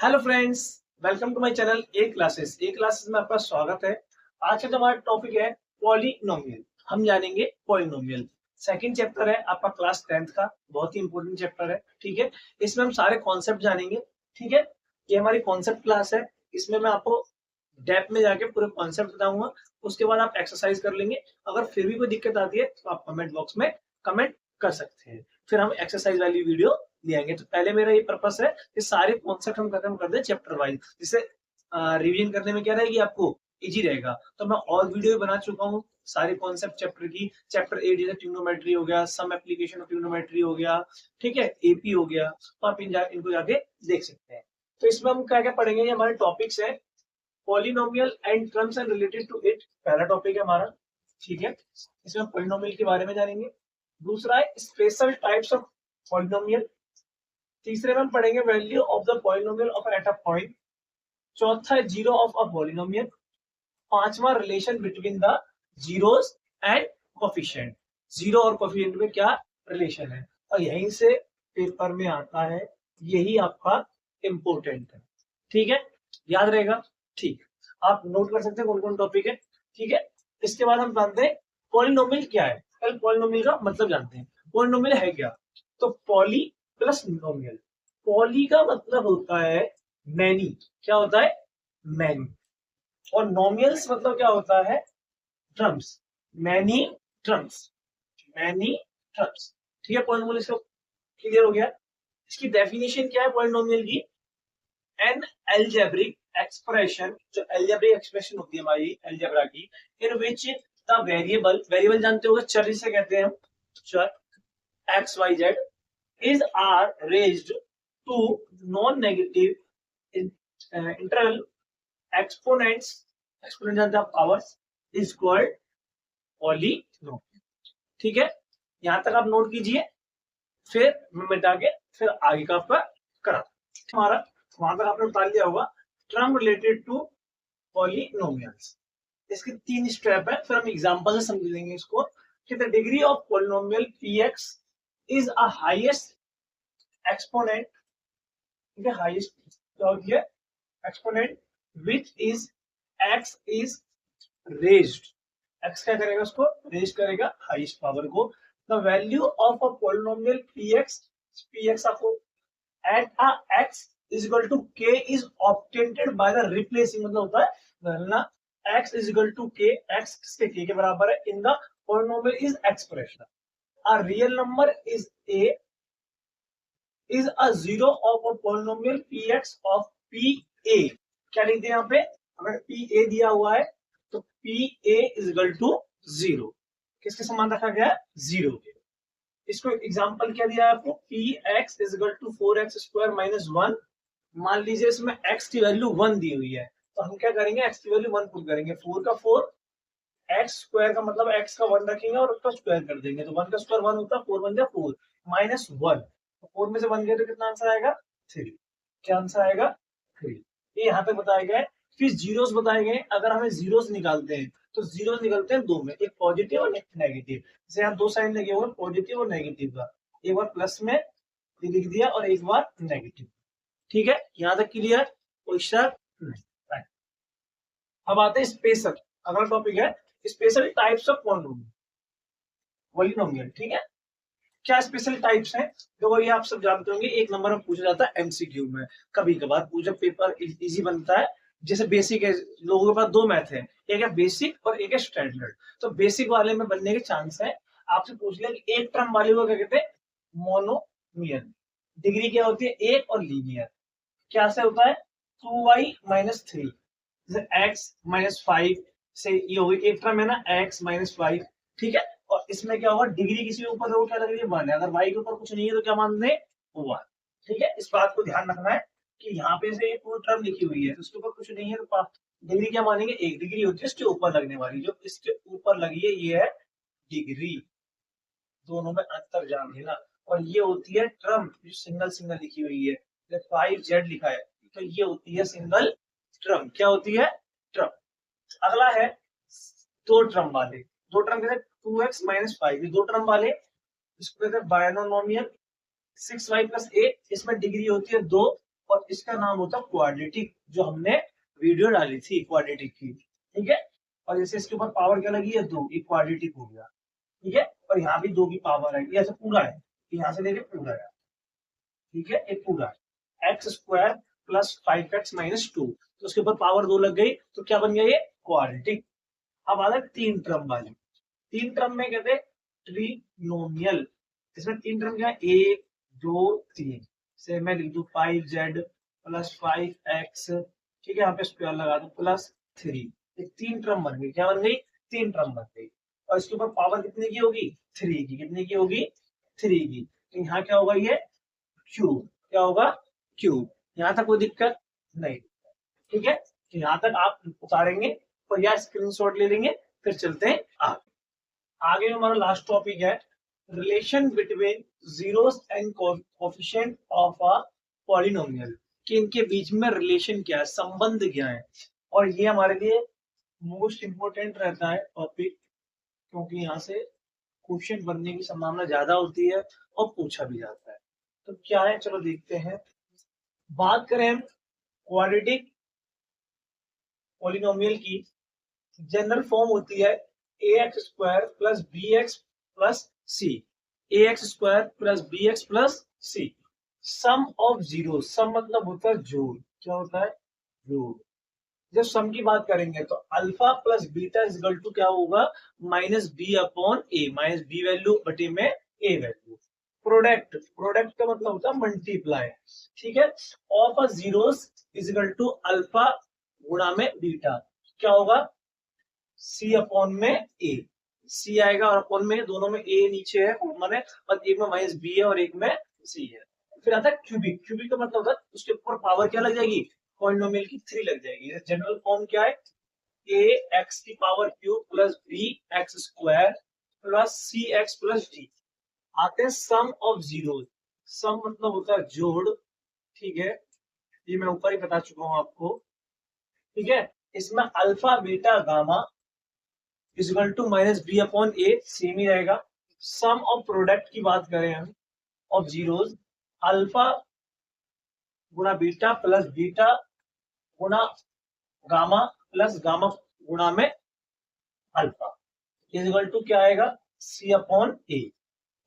Hello friends, welcome to my channel A classes में आपका स्वागत है। आज का जो हमारा टॉपिक है पॉलिनोमियल। हम जानेंगे पॉलिनोमियल। सेकंड चैप्टर है आपका क्लास 10th का, बहुत ही इंपॉर्टेंट चैप्टर है। ठीक है, इसमें हम सारे कॉन्सेप्ट जानेंगे। ठीक है, ये हमारी कॉन्सेप्ट क्लास है। इसमें मैं आपको डेप्थ में जाके पूरे कॉन्सेप्ट बताऊंगा। उसके बाद आप एक्सरसाइज कर लेंगे। अगर फिर भी कोई दिक्कत आती है तो आप कमेंट बॉक्स में कमेंट कर सकते हैं, फिर हम एक्सरसाइज वाली वीडियो ले आएंगे। तो पहले मेरा ये पर्पस है कि सारे कॉन्सेप्ट हम खत्म कर दें चैप्टर वाइज, जिससे रिवीजन करने में क्या रहेगी, आपको इजी रहेगा। तो मैं और वीडियो बना चुका हूँ सारे कॉन्सेप्ट चैप्टर की। चैप्टर 8 जैसे ट्रिग्नोमेट्री हो गया, सम एप्लीकेशन ऑफ ट्रिग्नोमेट्री हो गया, ठीक है, एपी हो गया, तो आप इनको जाके देख सकते हैं। तो इसमें हम क्या क्या पढ़ेंगे, ये हमारे टॉपिक्स है polynomial and terms and related to it, पहला टॉपिक है हमारा। ठीक है, इसमें पॉलिनोमियल के बारे में जानेंगे। दूसरा है स्पेशल टाइप्स ऑफ पॉलिनोमियल। तीसरे में हम पढ़ेंगे value of the polynomial of at a point. चौथा है जीरो ऑफ अ पॉलिनोमियल। पांचवा relation between the zeros and coefficient. Zero और कोफिशिएंट में क्या रिलेशन है, और यहीं से पेपर में आता है, यही आपका इम्पोर्टेंट है। ठीक है, याद रहेगा। ठीक, आप नोट कर सकते हैं कौन कौन टॉपिक है। ठीक है, इसके बाद हम जानते हैं पॉलिनोमियल क्या है। पहले पॉलिनोमियल का मतलब जानते हैं। पॉलिनोमियल है क्या, तो पॉली प्लस नोमियल। पॉली का मतलब होता है मैनी, क्या होता है, मैनी। और नोमियल्स मतलब क्या होता है, terms, many terms, many terms. ठीक है, पॉलिनोमियल इसको क्लियर हो गया। इसकी डेफिनेशन क्या है पॉलिनोमियल की, एन एल्जेब्रिक एक्सप्रेशन, जो एल्जेब्रिक एक्सप्रेशन होती है हमारी एल्जेब्रा की, in which the variable, variable जानते होंगे, चर जिसे कहते हैं हम, चर x y z is are raised to non-negative integral exponents, exponent जानते हैं पावर्स, is called polynomial। ठीक है, यहां तक आप नोट कीजिए, फिर मैं मिटा के फिर आगे का आपका करा हमारा, वहां तक आपने उतार लिया होगा टर्म रिलेटेड टू पॉलिनोमियल्स। इसके 3 स्टेप है, फिर हम एग्जांपल से समझ लेंगे इसको कि the degree of polynomial px is a highest exponent, ठीक है, हाईएस्ट क्या होती है, exponent which is x is raised, x क्या करेगा, उसको रेज करेगा हाईएस्ट पावर को। The value of a polynomial px आपको at a x is equal to k is obtained by the replacing, मतलब होता है ना, x is equal to k, x किसके k के बराबर है, in the polynomial is expression a real number is a is a zero of a polynomial px of pa। क्या लिख दिया यहाँ पे, हमें pa दिया हुआ है, तो pa is equal to 0, किसके समान रखा गया है, 0 के। इसको एग्जांपल क्या दिया है आपको, px is equal to 4x square minus 1। मान लीजिए इसमें x की वैल्यू 1 दी हुई है, तो हम क्या करेंगे, x की वैल्यू 1 पुट करेंगे, 4 का 4, एक्स स्क्वायर का मतलब x का 1 रखेंगे और उसका स्क्वायर कर देंगे, तो 1 का स्क्वायर 1 होता है, 4 बन जाए 4 माइनस 1, तो 4 में से 1 गया तो कितना आंसर आएगा, 3। क्या आंसर आएगा, 3। ये यहाँ पे बताया गया है। फिर जीरोस बताए गए, अगर हमें जीरोस निकालते हैं तो जीरोस निकलते हैं दो में, एक पॉजिटिव और एक नेगेटिव। जैसे यहाँ दो साइन लगे हुए पॉजिटिव और नेगेटिव का, एक बार प्लस में लिख दिया और एक बार नेगेटिव। ठीक है, यहाँ तक क्लियर, कोई शक नहीं। अब आते हैं स्पेशल, अगला टॉपिक है स्पेशल टाइप्स ऑफ पॉलिनोमियल। ठीक है, क्या स्पेशल टाइप्स हैं, देखो ये आप सब जानते होंगे, एक नंबर में पूछा जाता है एमसीक्यू में, कभी कभार पूछा, पेपर इजी बनता है। जैसे बेसिक है, लोगों के पास दो मैथ है, एक है बेसिक और एक है स्टैंडर्ड। तो बेसिक वाले में बनने के चांस है, आपसे पूछ लिया कि एक टर्म वाले को क्या कहते हैं, मोनोमियल। डिग्री क्या होती है, एक और लीनियर। क्या से होता है, 2y माइनस 3, जैसे x माइनस 5 से ये होगी, एक टर्म है ना x माइनस 5। ठीक है, और इसमें क्या होगा, डिग्री किसी के ऊपर हो, क्या लग रही है, 1 है, अगर y के ऊपर कुछ नहीं है तो क्या मान दें, 1। ठीक है, इस बात को ध्यान रखना है कि यहाँ पे से पूरी टर्म लिखी हुई है, तो उसके ऊपर कुछ नहीं है तो डिग्री क्या मानेंगे, एक डिग्री होती है इसके ऊपर लगने वाली, जो इसके ऊपर लगी है ये है डिग्री, दोनों में अंतर जान लेना। और ये होती है टर्म, जो सिंगल सिंगल लिखी हुई है, 5z लिखा है, तो ये होती है सिंगल टर्म। क्या होती है, टर्म। अगला है दो टर्म वाले, दो टर्म कहते हैं 2x माइनस 5, दो टर्म वाले, इसको कहते हैं बायनोमियल। 6y प्लस 8, इसमें डिग्री होती है 2 और इसका नाम होता है क्वाड्रेटिक, जो हमने वीडियो डाली थी क्वाड्रेटिक की, ठीक है। और जैसे इसके ऊपर पावर क्या लगी है 2, ये क्वाड्रेटिक हो गया, ठीक है। और यहाँ भी 2 की पावर है, ये ऐसे पूरा है, यहाँ से देखिए पूरा है, ठीक है, एक पूरा है x square plus 5x minus 2, तो उसके ऊपर पावर 2 लग गई, तो क्या बन गया ये क्वाड्रेटिक। अब आ गया 3 टर्म वाली, 3 टर्म में कहते हैं ट्रिनोमियल। इसमें 3 टर्म क्या है, 1 2 3 से मैं लिख दू 5z प्लस 5x, ठीक है, यहाँ पे स्क्वायर लगा दू प्लस 3, ये 3 टर्म बन गई, क्या बन गई 3 टर्म बन गई। और इसके ऊपर पावर कितने की होगी 3 की, कितने की होगी 3 की, तो यहाँ क्या होगा ये क्यूब, क्या होगा क्यूब। यहाँ तक कोई दिक्कत नहीं, ठीक है, तो यहाँ तक आप उतारेंगे और या स्क्रीनशॉट ले लेंगे, फिर चलते हैं आगे हमारा लास्ट टॉपिक है relation between zeros and coefficient of a polynomial, कि इनके बीच में रिलेशन क्या है, संबंध क्या है। और ये हमारे लिए मोस्ट इंपोर्टेंट रहता है टॉपिक, क्योंकि यहाँ से क्वेश्चन बनने की संभावना ज्यादा होती है और पूछा भी जाता है। तो क्या है, चलो देखते हैं। बात करें हम क्वाड्रेटिक पॉलिनोमियल की, जनरल फॉर्म होती है ax square plus bx plus c, ax square plus bx plus c, sum of zero, sum मतलब होता है जोड़, क्या होता है जोड़। जब सम की बात करेंगे तो alpha plus beta is equal to क्या होगा minus b upon a, minus b value बटे में ए वैल्यू। प्रोडक्ट, प्रोडक्ट का मतलब होता है मल्टीप्लाई, ठीक है, of a zeros is equal to alpha गुणा में बीटा, क्या होगा सी अपॉन में ए, सी आएगा और अपॉन में, दोनों में ए नीचे है कॉमन है, और एक में माइनस बी है और एक में सी है। फिर आता है क्यूबिक, क्यूबिक का मतलब होता है उसके ऊपर पावर क्या लग जाएगी पॉलिनोमियल की 3 लग जाएगी। जनरल फॉर्म क्या है ए एक्स की power cube plus b x square plus c x plus d. आते हैं सम ऑफ जीरो, सम मतलब होता है जोड़, ठीक है, ये मैं ऊपर ही बता चुका हूं आपको, ठीक है। इसमें alpha beta gamma is equal to minus b upon a, same ही रहेगा। सम ऑफ प्रोडक्ट की बात करें हम ऑफ जीरोस, अल्फा गुणा बीटा प्लस बीटा गुणा गामा प्लस गामा गुणा में अल्फा इज इक्वल टू क्या आएगा सी अपॉन ए।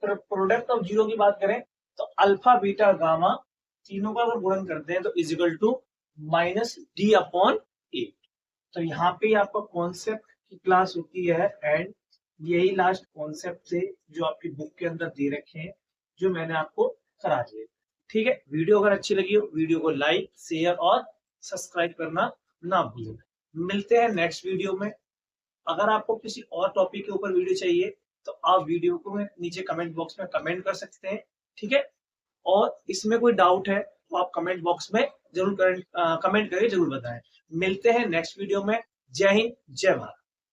फिर प्रोडक्ट ऑफ जीरो की बात करें तो अल्फा बीटा गामा तीनों का अगर गुणन करते हैं तो is equal to minus d upon a. तो यहाँ पे आपका कॉन्सेप्ट की क्लास होती है एंड यही लास्ट कॉन्सेप्ट थे जो आपकी बुक के अंदर दे रखे हैं, जो मैंने आपको करा दिए, ठीक है। वीडियो अगर अच्छी लगी हो वीडियो को लाइक शेयर और सब्सक्राइब करना ना भूलें। मिलते हैं नेक्स्ट वीडियो में। अगर आपको किसी और टॉपिक के ऊपर वीडियो चाहिए तो आप वीडियो को नीचे कमेंट बॉक्स में कमेंट कर सकते हैं, ठीक है। और इसमें कोई डाउट है तो आप कमेंट बॉक्स में जरूर कमेंट करके जरूर बताएं। मिलते हैं नेक्स्ट वीडियो में। जय हिंद, जय भारत।